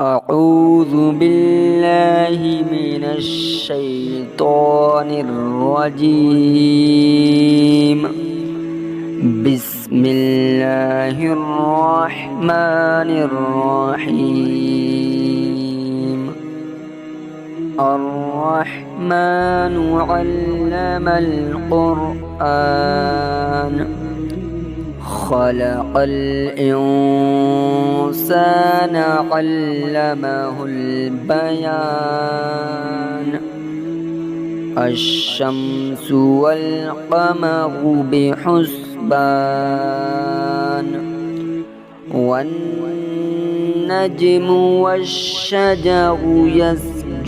أعوذ بالله من الشيطان الرجيم. بسم الله الرحمن الرحيم. الرحمن علم القرآن خلق الإنسان علمه البيان. الشمس والقمر بحسبان والنجم والشجر يسجدان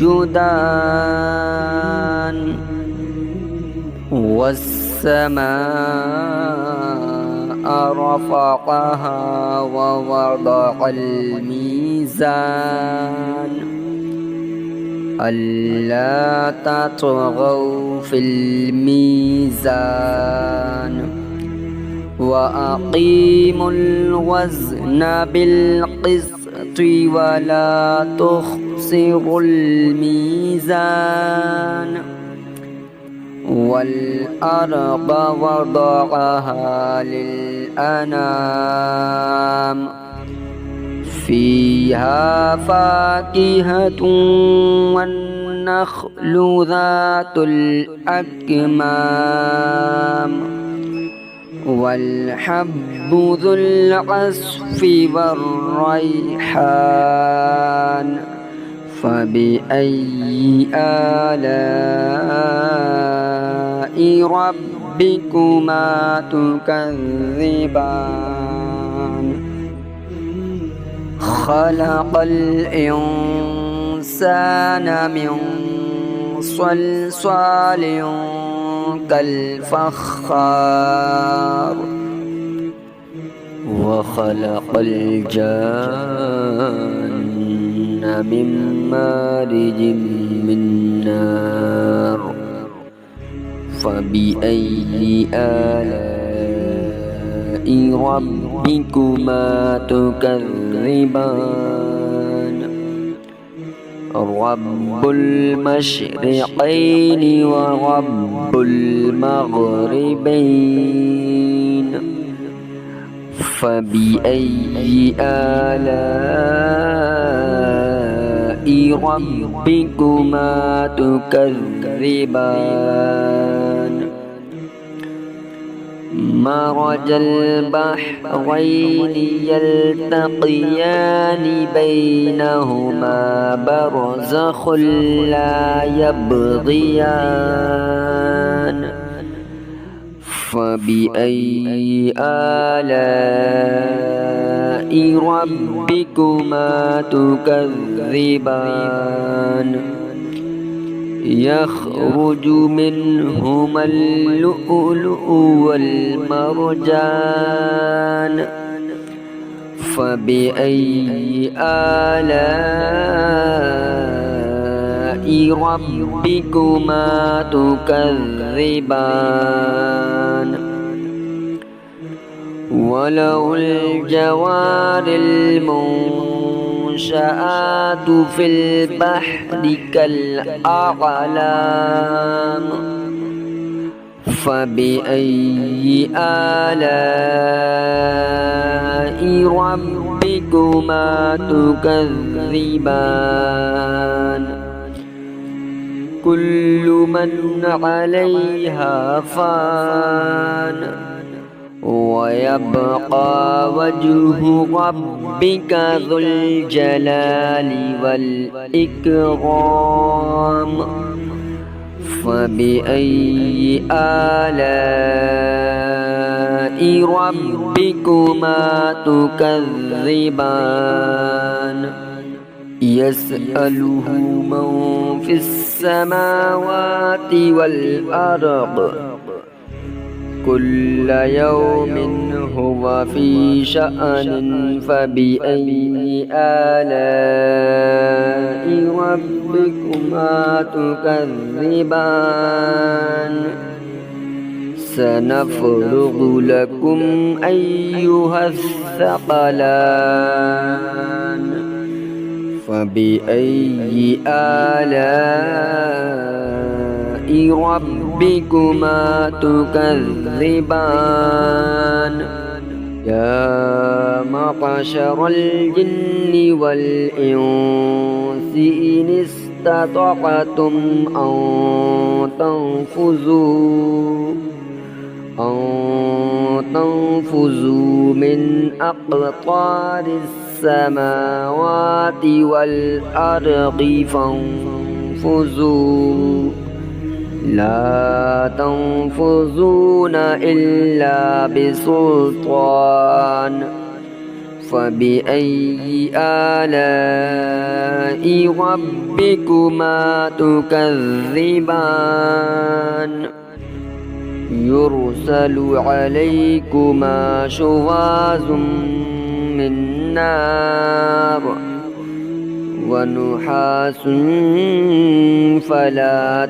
والسماء رفعها ووضع الميزان ألا تطغوا في الميزان وأقيموا الوزن بالقسط ولا تخسروا الميزان. والأرض وضعها للأنام فيها فاكهة والنخل ذات الأكمام والحب ذو العصف والريحان. فبأي آلاء ربكما تكذبان. خلق الإنسان من صلصال كالفخار وخلق الجان من مارج من نار. فبأي آلاء ربكما تكذبان. رب المشرقين ورب المغربين. فبأي آلاء ربكما تكذبان. مرج البحرين يلتقيان بينهما برزخ لا يبغيان. فبأي آلاء ربكما تكذبان. يخرج منهما اللؤلؤ والمرجان. فبأي آلاء ربكما تكذبان. وله الجوار المنشآت في البحر كالأعلام. فبأي آلاء ربكما تكذبان. كل من عليها فان ويبقى وجه ربك ذو الجلال والإكرام. فبأي آلاء ربكما تكذبان. يسأله من في السماوات والأرض كل يوم هو في شأن. فبأي آلاء ربكما تكذبان. سنفرغ لكم أيها الثقلان فبأي آلاء ربكما تكذبان يا معشر الجن والإنس إن استطعتم أن تنفذوا من أقطار السماوات والأرض فانفذوا لا تنفذون إلا بسلطان فبأي آلاء ربكما تكذبان يرسل عليكما شواظ من نار ونحاس فلا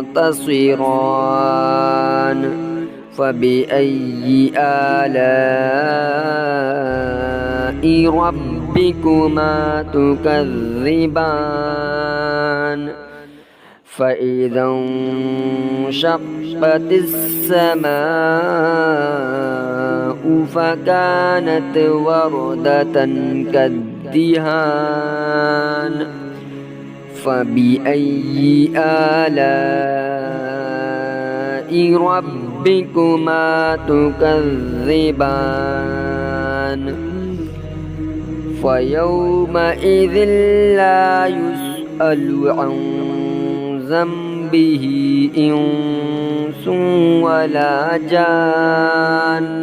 تنتصران فبأي آلاء ربكما تكذبان فإذا انشقت السماء فكانت وردة كالدهان فبأي آلاء ربكما تكذبان فيومئذ لا يسأل عن ذنبه إنس ولا جان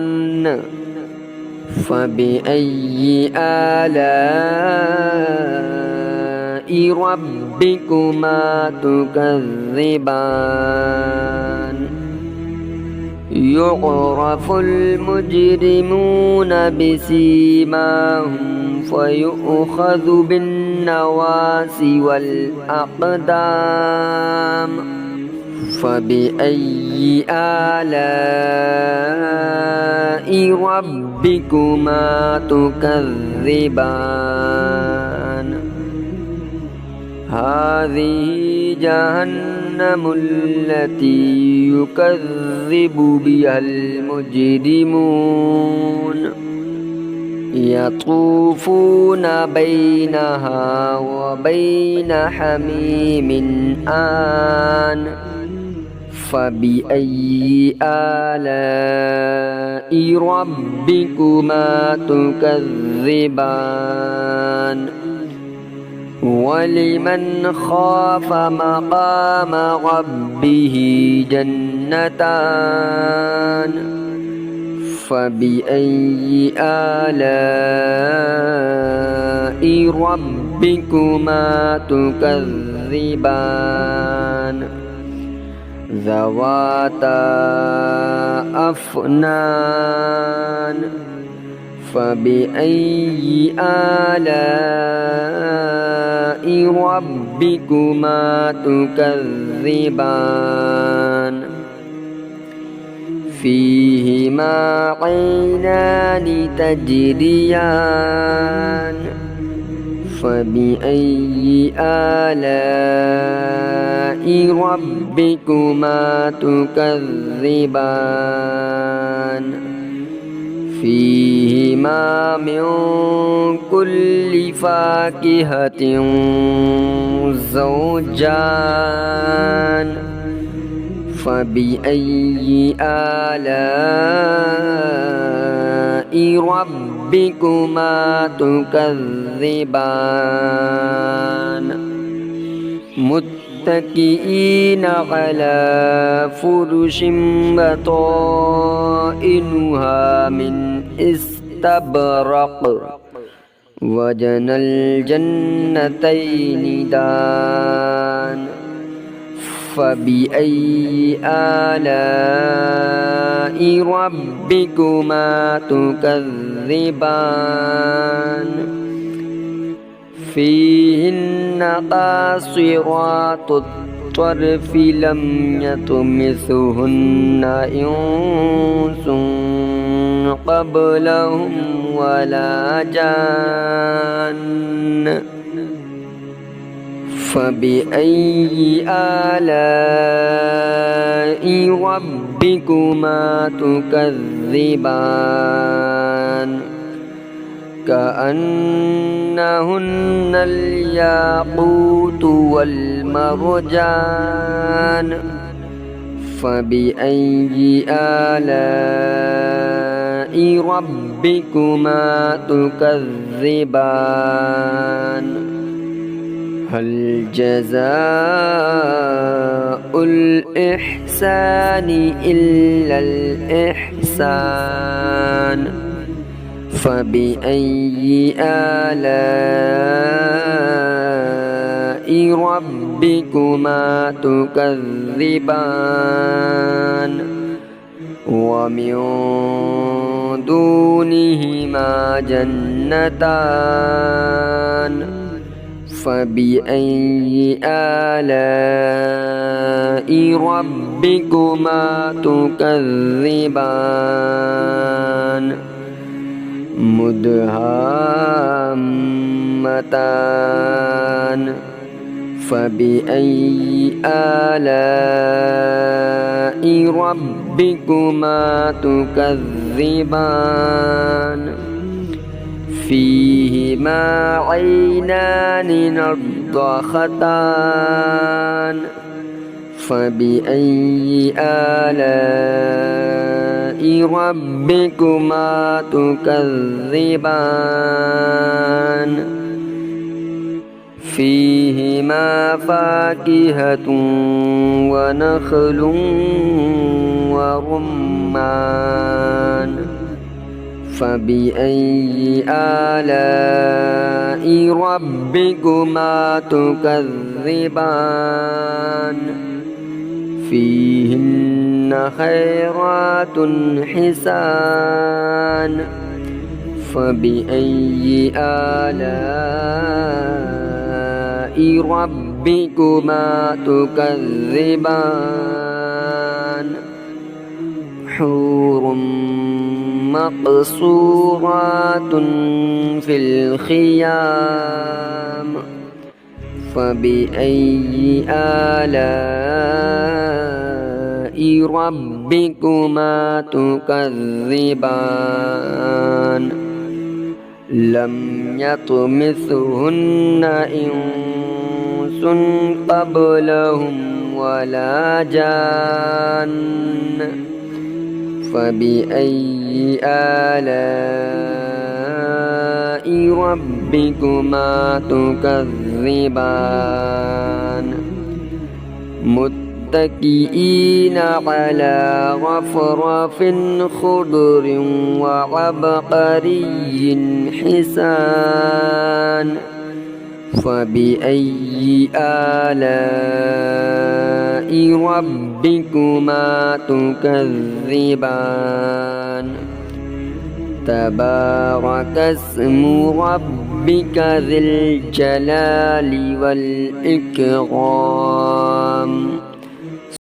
فبأي آلاء ربكما تكذبان يعرف المجرمون بسيماهم فيؤخذ بالنواصي والأقدام فبأي آلاء ربكما تكذبان هذه جهنم التي يكذب بها المجرمون يطوفون بينها وبين حميم آن فبأي آلاء ربكما تكذبان ولمن خاف مقام ربه جنتان فبأي آلاء ربكما تكذبان ذواتا أفنان فبأي آلاء ربكما تكذبان فيهما عينان تجريان فبأي آلاء ربكما تكذبان فيهما من كل فاكهة زوجان فبأي آلاء ربكما تكذبان متكئين على فرش بطائنها من استبرق وجنى الجنتين دان فبأي آلاء ربكما تكذبان فيهن قاصرات الطرف لم يطمثهن إنس قبلهم ولا جان فبأي آلاء ربكما تكذبان كأنهن الياقوت والمرجان فبأي آلاء ربكما تكذبان هل جزاء الإحسان إلا الإحسان فبأي آلاء ربكما تكذبان ومن دونهما جنتان فبأي آلاء ربكما تكذبان مدهامتان فبأي آلاء ربكما تكذبان فيهما عينان نضاختان فبأي آلاء ربكما تكذبان فيهما فاكهة ونخل ورمان فبأي آلاء ربكما تكذبان فيهن خيرات حسان فبأي آلاء ربكما تكذبان حور مقصورات في الخيام فبأي آلاء ربكما تكذبان لم يطمثهن إنس قبلهم ولا جان فبأي آلاء ربكما تكذبان متكئين على رفرف خضر وعبقري حسان فبأي آلاء ربكما تكذبان تبارك اسم ربك ذي الجلال والإكرام